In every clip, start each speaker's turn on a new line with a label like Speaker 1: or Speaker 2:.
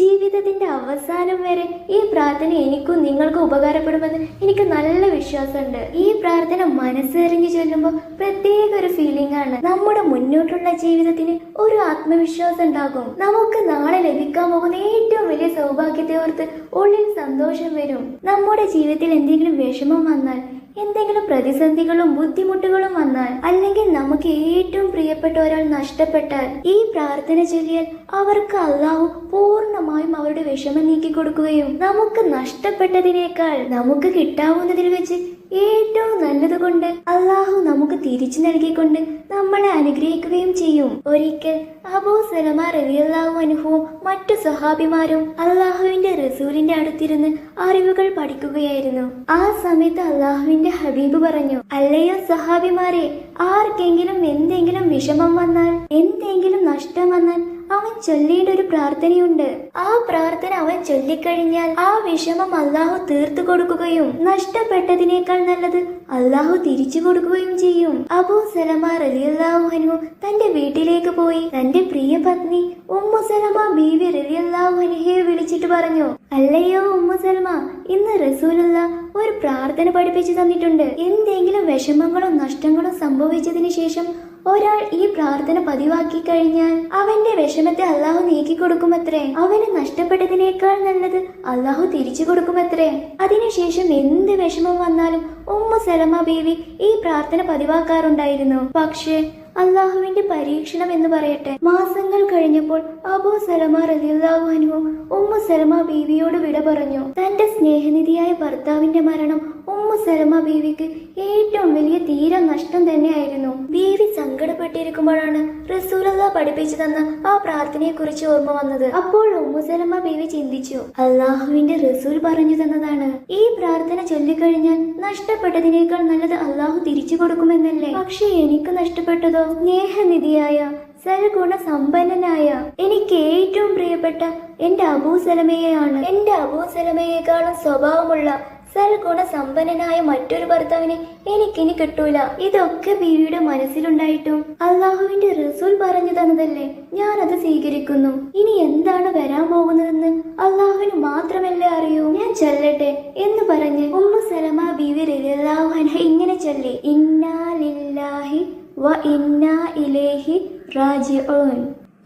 Speaker 1: ജീവിതത്തിന്റെ അവസാനം വരെ ഈ പ്രാർത്ഥന എനിക്കും നിങ്ങൾക്കും ഉപകാരപ്പെടുമെന്ന് എനിക്ക് നല്ല വിശ്വാസമുണ്ട്. ഈ പ്രാർത്ഥന മനസ്സെറിഞ്ഞു ചൊല്ലുമ്പോൾ പ്രത്യേക ഒരു ഫീലിംഗ് ആണ്. നമ്മുടെ മുന്നോട്ടുള്ള ജീവിതത്തിന് ഒരു ആത്മവിശ്വാസം ഉണ്ടാകും. നമുക്ക് നാളെ ലഭിക്കാൻ പോകുന്ന ഏറ്റവും വലിയ സൗഭാഗ്യത്തെ ഓർത്ത് ഉള്ളിൽ സന്തോഷം വരും. നമ്മുടെ ജീവിതത്തിൽ എന്തെങ്കിലും വിഷമം വന്നാൽ, എന്തെങ്കിലും പ്രതിസന്ധികളും ബുദ്ധിമുട്ടുകളും വന്നാൽ, അല്ലെങ്കിൽ നമുക്ക് ഏറ്റവും പ്രിയപ്പെട്ട ഒരാൾ നഷ്ടപ്പെട്ടാൽ ഈ പ്രാർത്ഥന ചൊല്ലിയാൽ അവർക്ക് അള്ളാഹു പൂർണ്ണമായും അവരുടെ വിഷമം നീക്കി കൊടുക്കുകയും നമുക്ക് നഷ്ടപ്പെട്ടതിനേക്കാൾ നമുക്ക് കിട്ടാവുന്നതിൽ വെച്ച് ഏറ്റവും നല്ലത് കൊണ്ട് അള്ളാഹു നമുക്ക് തിരിച്ചു നൽകിക്കൊണ്ട് നമ്മളെ അനുഗ്രഹിക്കുകയും ചെയ്യും. ഒരിക്കൽ അബൂ സലമ റളിയല്ലാഹു അൻഹുവും മറ്റു സഹാബിമാരും അള്ളാഹുവിന്റെ റസൂലിന്റെ അടുത്തിരുന്ന് അറിവുകൾ പഠിക്കുകയായിരുന്നു. ആ സമയത്ത് അള്ളാഹുവിന്റെ ഹബീബ് പറഞ്ഞു, അല്ലയോ സഹാബിമാരെ, ആർക്കെങ്കിലും എന്തെങ്കിലും വിഷമം വന്നാൽ, എന്തെങ്കിലും നഷ്ടം വന്നാൽ അവൻ ചൊല്ലേണ്ട ഒരു പ്രാർത്ഥനയുണ്ട്. ആ പ്രാർത്ഥന അവൻ ചൊല്ലിക്കഴിഞ്ഞാൽ ആ വിഷമം അള്ളാഹു തീർത്തു കൊടുക്കുകയും നഷ്ടപ്പെട്ടതിനേക്കാൾ നല്ലത് അള്ളാഹു തിരിച്ചു കൊടുക്കുകയും ചെയ്യും. അബൂ സലമ റളിയല്ലാഹു അൻഹു തന്റെ വീട്ടിലേക്ക് പോയി തന്റെ പ്രിയ പത്നി ഉമ്മു സലമ ബീവി റളിയല്ലാഹു അൻഹയെ വിളിച്ചിട്ട് പറഞ്ഞു, അല്ലയോ ഉമ്മു സലമ, ഇന്ന് റസൂലുള്ളാഹ് ഒരു പ്രാർത്ഥന പഠിപ്പിച്ചു തന്നിട്ടുണ്ട്. എന്തെങ്കിലും വിഷമങ്ങളും നഷ്ടങ്ങളും സംഭവിച്ചതിന് ശേഷം ഒരാൾ ഈ പ്രാർത്ഥന പതിവാക്കി കഴിഞ്ഞാൽ അവന്റെ വിഷമത്തെ അള്ളാഹു നീക്കി കൊടുക്കുമത്രേ. അവന് നഷ്ടപ്പെട്ടതിനേക്കാൾ നല്ലത് അള്ളാഹു തിരിച്ചു കൊടുക്കുമത്രേ. അതിനുശേഷം എന്ത് വിഷമം വന്നാലും ഉമ്മു സലമ ബീവി ഈ പ്രാർത്ഥന പതിവാക്കാറുണ്ടായിരുന്നു. പക്ഷേ അള്ളാഹുവിന്റെ പരീക്ഷണം എന്ന് പറയട്ടെ, മാസങ്ങൾ കഴിഞ്ഞപ്പോൾ അബൂ സലമ റളിയല്ലാഹു അൻഹു ഉമ്മു സലമ ബീവിയോട് വിട പറഞ്ഞു. തന്റെ സ്നേഹനിധിയായ ഭർത്താവിന്റെ മരണം ഉമ്മു സലമ ബീവിക്ക് ഏറ്റവും വലിയ തീരെ നഷ്ടം തന്നെയായിരുന്നു. ബീവി സങ്കടപ്പെട്ടിരിക്കുമ്പോഴാണ് റസൂലുള്ളാഹ് പഠിപ്പിച്ചു തന്ന ആ പ്രാർത്ഥനയെ കുറിച്ച് ഓർമ്മ വന്നത്. അപ്പോൾ ഉമ്മു സലമ ബീവി ചിന്തിച്ചു, അള്ളാഹുവിന്റെ റസൂൽ പറഞ്ഞു തന്നതാണ്, ഈ പ്രാർത്ഥന ചൊല്ലിക്കഴിഞ്ഞാൽ നഷ്ടപ്പെട്ടതിനേക്കാൾ നല്ലത് അള്ളാഹു തിരിച്ചു കൊടുക്കുമെന്നല്ലേ. പക്ഷെ എനിക്ക് നഷ്ടപ്പെട്ടതോ സ്നേഹനിധിയായ സൽഗുണ സമ്പന്നനായ എനിക്ക് ഏറ്റവും പ്രിയപ്പെട്ട എന്റെ അബൂ സലമയെയാണ്. എന്റെ അബൂ സലമയെക്കാളും സ്വഭാവമുള്ള സൽഗുണ സമ്പന്നനായ മറ്റൊരു ഭർത്താവിനെ എനിക്കിനി കിട്ടൂല. ഇതൊക്കെ ബീവിയുടെ മനസ്സിലുണ്ടായിട്ടും അള്ളാഹുവിന്റെ റസൂൽ പറഞ്ഞു തന്നതല്ലേ, ഞാനത് സ്വീകരിക്കുന്നു. ഇനി എന്താണ് വരാൻ പോകുന്നതെന്ന് അള്ളാഹുവിന് മാത്രമല്ലേ അറിയൂ. ഞാൻ ചൊല്ലട്ടെ എന്ന് പറഞ്ഞ് ഉമ്മു സലമ ബീവി റളിയല്ലാഹു അൻഹ ഇങ്ങനെ ചൊല്ലി, ഇന്നാ ലില്ലാഹി വ ഇന്നാ ഇലൈഹി റാജിഊൻ.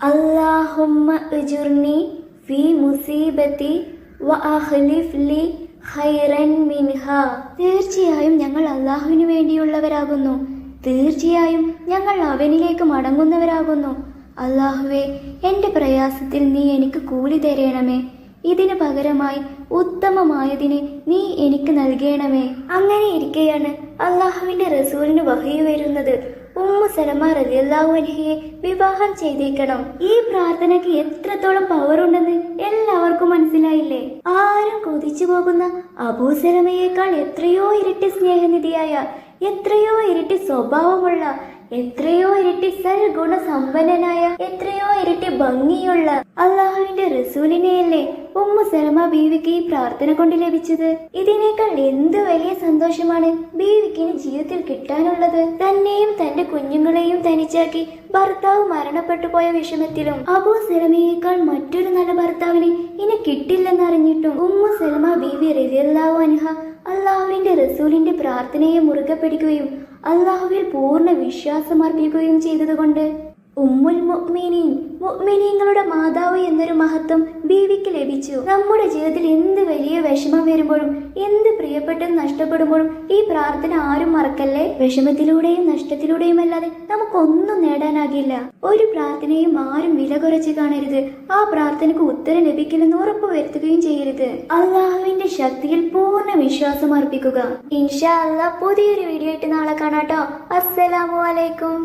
Speaker 1: അല്ലാഹുമ്മ ഉജുർനി ഫീ മുസീബതി വ അഖ്ലിഫ് ലി ഖൈറൻ മിൻഹ. തീർച്ചയായും ഞങ്ങൾ അള്ളാഹുവിന് വേണ്ടിയുള്ളവരാകുന്നു. തീർച്ചയായും ഞങ്ങൾ അവനിലേക്ക് മടങ്ങുന്നവരാകുന്നു. അള്ളാഹുവേ, എന്റെ പ്രയാസത്തിൽ നീ എനിക്ക് കൂലി തരണമേ. ഇതിന് പകരമായി ഉത്തമമായതിനെ നീ എനിക്ക് നൽകണമേ. അങ്ങനെ ഇരിക്കെയാണ് അള്ളാഹുവിന്റെ റസൂലിന് വഹി വരുന്നത്, ഉമ്മു സലമ റളിയല്ലാഹു അൻഹയെ വിവാഹം ചെയ്തേക്കണം. ഈ പ്രാർത്ഥനയ്ക്ക് എത്രത്തോളം പവർ ഉണ്ടെന്ന് എല്ലാവർക്കും മനസ്സിലായില്ലേ. ആരും കൊതിച്ചു പോകുന്ന അബൂ സലമയേക്കാൾ എത്രയോ ഇരട്ടി സ്നേഹനിധിയായ, എത്രയോ ഇരട്ടി സ്വഭാവമുള്ള, എത്രയോ ഇരട്ടി സൽഗുണ സമ്പന്നനായ, എത്രയോ ഇരട്ടി ഭംഗിയുള്ള അള്ളാഹുവിന്റെ റസൂലിനെയല്ലേ ഉമ്മു സലമ ബീവിക്ക് ഈ പ്രാർത്ഥന കൊണ്ട് ലഭിച്ചത്. ഇതിനേക്കാൾ എന്ത് വലിയ സന്തോഷമാണ് ബീവിക്ക് ജീവിതത്തിൽ കിട്ടാനുള്ളത്. തന്നെയും തന്റെ കുഞ്ഞുങ്ങളെയും തനിച്ചാക്കി ഭർത്താവ് മരണപ്പെട്ടു പോയ വിഷമത്തിലും അബൂ സലമയേക്കാൾ മറ്റൊരു നല്ല ഭർത്താവിനെ ഇനി കിട്ടില്ലെന്നറിഞ്ഞിട്ടും ഉമ്മു സലമ ബീവി റളിയല്ലാഹു അൻഹ അള്ളാഹുവിന്റെ റസൂലിന്റെ പ്രാർത്ഥനയെ മുറുകെ പിടിക്കുകയും അള്ളാഹുവിൽ പൂർണ്ണ വിശ്വാസം അർപ്പിക്കുകയും ചെയ്തതുകൊണ്ട് ഉമ്മുൽ മുഅ്മിനീൻ, മുഅ്മിനീങ്ങളുടെ മാതാവ് എന്നൊരു മഹത്വം ബീവിക്ക് ലഭിച്ചു. നമ്മുടെ ജീവിതത്തിൽ എന്ത് വലിയ വിഷമം വരുമ്പോഴും, എന്ത് പ്രിയപ്പെട്ടത് നഷ്ടപ്പെടുമ്പോഴും ഈ പ്രാർത്ഥന ആരും മറക്കല്ലേ. വിഷമത്തിലൂടെയും നഷ്ടത്തിലൂടെയും അല്ലാതെ നമുക്കൊന്നും നേടാനാകില്ല. ഒരു പ്രാർത്ഥനയും ആരും വില കുറച്ച് കാണരുത്. ആ പ്രാർത്ഥനക്ക് ഉത്തരം ലഭിക്കില്ലെന്ന് ഉറപ്പ് വരുത്തുകയും ചെയ്യരുത്. അള്ളാഹുവിന്റെ ശക്തിയിൽ പൂർണ്ണ വിശ്വാസം അർപ്പിക്കുക. ഇൻഷാ അല്ലാഹ് പുതിയൊരു വീഡിയോ ആയിട്ട് നാളെ കാണാട്ടോ. അസ്സലാമു അലൈക്കും.